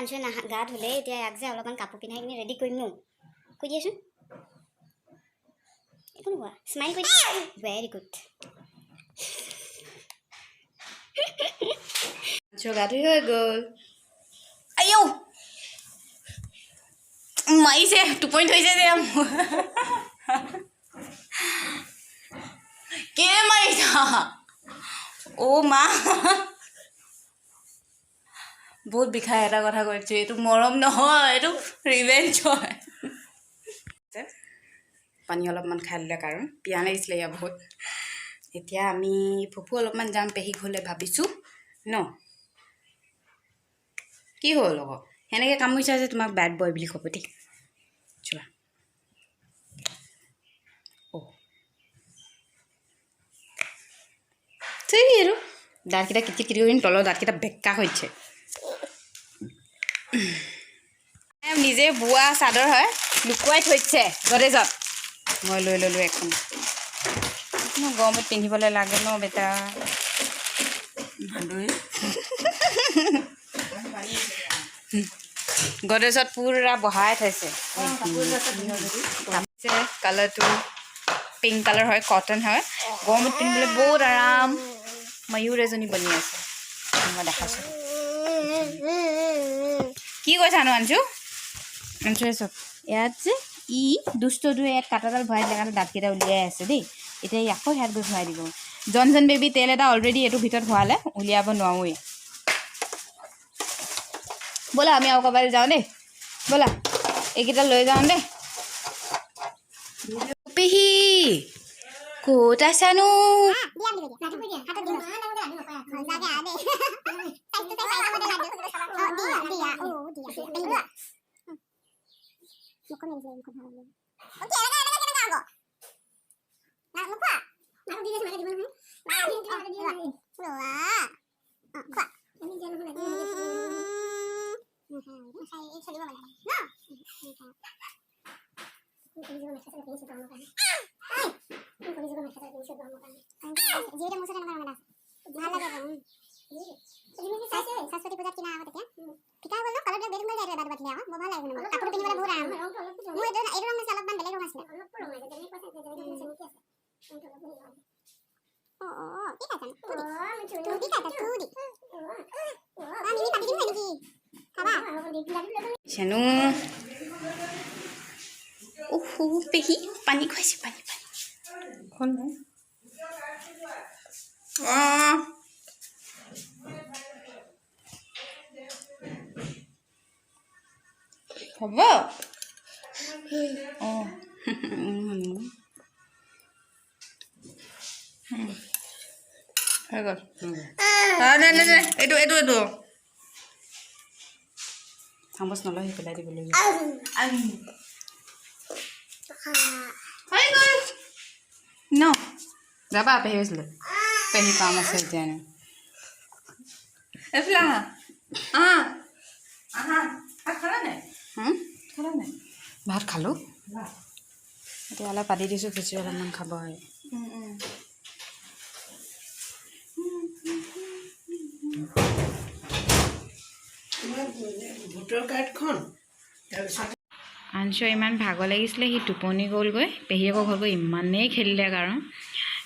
আনছো না গা ধুলে এতিয়া ইয়াক যে অলপমান কাপোৰ পিন্ধাই কিনে ৰেডি কৰিম ন কৈ দিয়াচোন একো নোৱা স্মাইল কৰি ভেৰি গুড আনছো গা ধুই হৈ গ'ল আইও মাৰিছে টোপনি ধৰিছে যে কে মাৰিছা অ' মা বহুত বিষায় এটা কথা কৈছো এইটো মৰম নহয় এইটো ৰিভেঞ্জ হয় পানী অলপমান খাই দিলে কাৰণ পিয়াহ লাগিছিলে ইয়াৰ বহুত এতিয়া আমি ফুফু অলপমান যাম পেহী ঘৰলৈ ভাবিছোঁ ন কি হ'ল আকৌ সেনেকৈ কামুৰিছা যে তোমাক বেড বয় বুলি ক'ব দেই চোৱা অ' ঠিক আৰু দাঁতকেইটা কিটি কিটি কৰি তলৰ দাঁতকেইটা বেকা হৈছে নিজে বোৱা চাদৰ হয় লুকুৱাই থৈছে গডৰেজত মই লৈ ল'লোঁ এখন গৰমত পিন্ধিবলৈ লাগে ন বেটা গডৰেজত পুৰা বহাই থৈছে কালাৰটো পিংক কালাৰ হয় কটন হয় গৰমত পিন্ধিবলৈ বহুত আৰাম ময়ূৰ এজনী বনি আছে মই দেখাইছোঁ কি কৈছানো আনছো চব ইয়াত যে ই দুষ্টটো ইয়াত কাটাডাল ভৰাই দিলে কাৰণে দাঁতকেইটা উলিয়াই আছে দেই এতিয়া আকৌ ইয়াত গৈ ভৰাই দিব জনচন বেবী তেল এটা অলৰেডি এইটো ভিতৰত ভৰালে উলিয়াব নোৱাৰোঁৱেই ব'লা আমি আৰু ক'ৰবালৈ যাওঁ দেই ব'লা এইকেইটা লৈ যাওঁ দেই পেহী ক'ত আছানো सरस्वती पूजा किना आगत फिका गल कलर बेर मिल जाय बाद बात लिया मोबाइल आइ न कापड़ पिनिबले बहुत आराम मु एदो रंग से अलग बन बेलेग रंग आछले ओ की का तू की का तू दी पानी पानी दिनु नेकी खाबा छनु ओहो पेही पानी खुआइसे पानी कोन है হ'ব অঁ হৈ গ'ল এইটো চামুচ নলয় পেলাই দিবলৈ হৈ গ'ল ন যাবা পেহী হৈছিলে পেহী কাম আছে এতিয়া এইফালে আহা খালা নাই ভাত খালোঁ এতিয়া অলপ পাতি দিছোঁ খিচিৰি অলপমান খাব হয় ভোটৰ কাৰ্ডখন আনছো ইমান ভাগৰ লাগিছিলে সি টোপনি গ'লগৈ পেহী আকৌ ঘৰ গৈ ইমানেই খেলিলে কাৰণ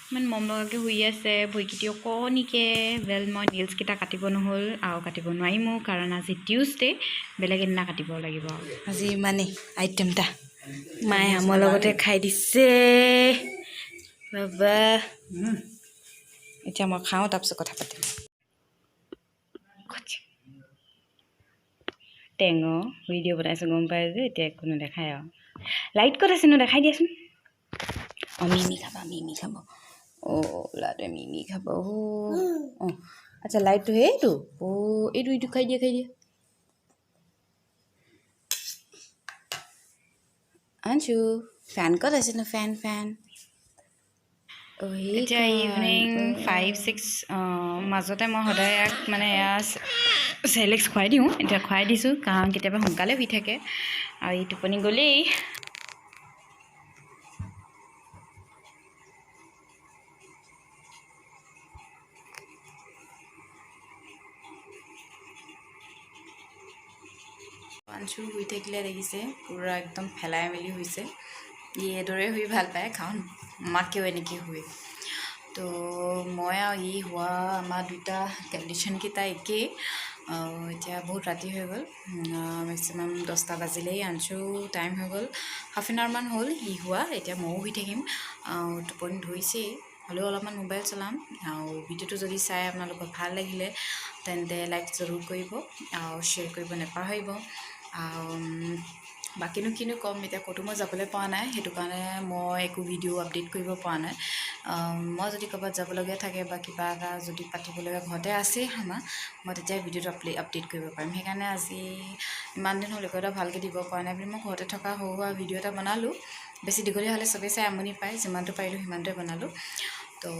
ইমান মম লগাকৈ শুই আছে ভৰিকেইটি অকণিকৈ ৱেল মই নেইলছকেইটা কাটিব নহ'ল আৰু কাটিব নোৱাৰিমো কাৰণ আজি টিউজডে বেলেগ এদিনা কাটিব লাগিব আজি ইমানেই আইটেমটা মায়ে আমৰ লগতে খাই দিছে বাবা এতিয়া মই খাওঁ তাৰপিছত কথা পাতিম টেঙৰ ভিডিঅ' বনাইছোঁ গম পাই যে এতিয়া একো নেদেখায় আৰু লাইট ক'ত আছে দেখাই দিয়াচোন অঁ মিমি খাব অঁ ল'ৰাটোৱে মিমি খাব অঁ আচ্ছা লাইটটো সেইটো এইটো খাই দিয়া আনছো ফেন ক'ত আছে নো ফেন এতিয়া ইভিনিং 5-6 মাজতে মই সদায় ইয়াক মানে এয়া চেলেক্স খুৱাই দিওঁ এতিয়া খুৱাই দিছোঁ কাৰণ কেতিয়াবা সোনকালে শুই থাকে আৰু ই টোপনি গ'লেই আঞ্চু শুই থাকিলে দেখিছে পূৰা একদম ফেলাই মেলি হৈছে ই এইদৰে শুই ভাল পায় কাৰণ মাকেও এনেকৈ শুৱে তো মই আৰু ই হোৱা আমাৰ দুটা কণ্ডিশ্যনকেইটা একেই এতিয়া বহুত ৰাতি হৈ গ'ল মেক্সিমাম 10টা বাজিলেই আঞ্চু টাইম হৈ গ'ল হাফ এন আৱাৰমান হ'ল ই হোৱা এতিয়া ময়ো শুই থাকিম টোপনি ধৰিছেই হ'লেও অলপমান মোবাইল চলাম আৰু ভিডিঅ'টো যদি চাই আপোনালোকৰ ভাল লাগিলে তেন্তে লাইক জৰুৰ কৰিব আৰু শ্বেয়াৰ কৰিব নাপাহৰিব বাকীনো কিনো ক'ম এতিয়া ক'তো মই যাবলৈ পোৱা নাই সেইটো কাৰণে মই একো ভিডিঅ' আপডেট কৰিব পৰা নাই মই যদি ক'ৰবাত যাবলগীয়া থাকে বা কিবা এটা যদি পাতিবলগীয়া ঘৰতে আছেই আমাৰ মই তেতিয়া ভিডিঅ'টো আপডেট কৰিব পাৰিম সেইকাৰণে আজি ইমান দিন হ'ল একো এটা ভালকৈ দিব পৰা নাই বুলি মই ঘৰতে থকা সৰু সুৰা ভিডিঅ' এটা বনালোঁ বেছি দীঘলীয়া হ'লে চবেই চাই আমনি পায় যিমানটো পাৰিলোঁ সিমানটোৱে বনালোঁ তো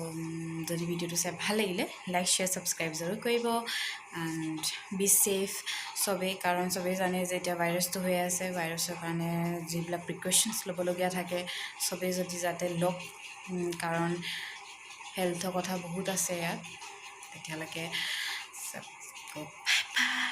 যদি ভিডিঅ'টো চাই ভাল লাগিলে লাইক শ্বেয়াৰ ছাবস্ক্ৰাইব জৰুৰ কৰিব এণ্ড বি ছেফ চবেই কাৰণ চবেই জানে যে এতিয়া ভাইৰাছটো হৈ আছে ভাইৰাছৰ কাৰণে যিবিলাক প্ৰিকশ্যনছ ল'বলগীয়া থাকে চবেই যদি যাতে লওক কাৰণ হেল্থৰ কথা বহুত আছে ইয়াত তেতিয়ালৈকে বাই বাই